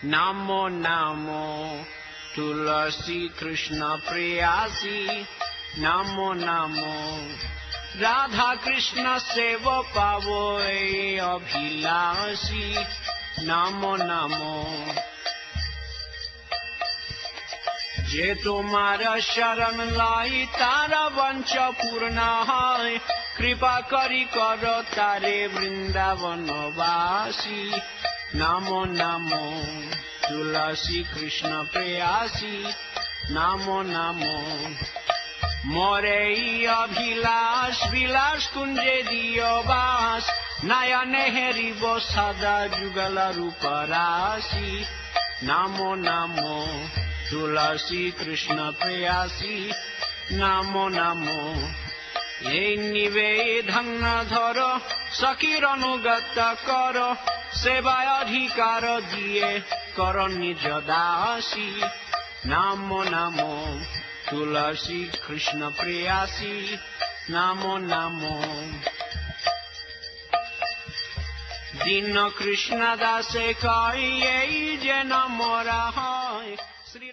নামো নামো তুলসী কৃষ্ণ প্রেয়াসী, নামো নামো রাধা কৃষ্ণ সেব পাবো এই অভিলাষী, নামো নামো। যে তোমার শরণ লাই তারা বঞ্চ পূর্ণ হয়, কৃপা করি কর তারে বৃন্দাবনবাসী, নামো নামো তুলসী কৃষ্ণ প্রেয়াসী, নামো নামো। মোরে অভিলাষ বিলাস কুঞ্জে দিও বাস, নয়নে হেরিব সদা যুগল রূপ রাশি, নামো নামো তুলসী কৃষ্ণ প্রেয়াসী, নামো নামো। এই নিবেদন ধর সখীর অনুগত কর, সেবায় অধিকার দিয়ে কর নিজ দাসী, নামো নামো তুলসী কৃষ্ণ প্রেয়াসী, নামো নামো। দীন কৃষ্ণ দাসে কই এই যেন মোরা হয় শ্রী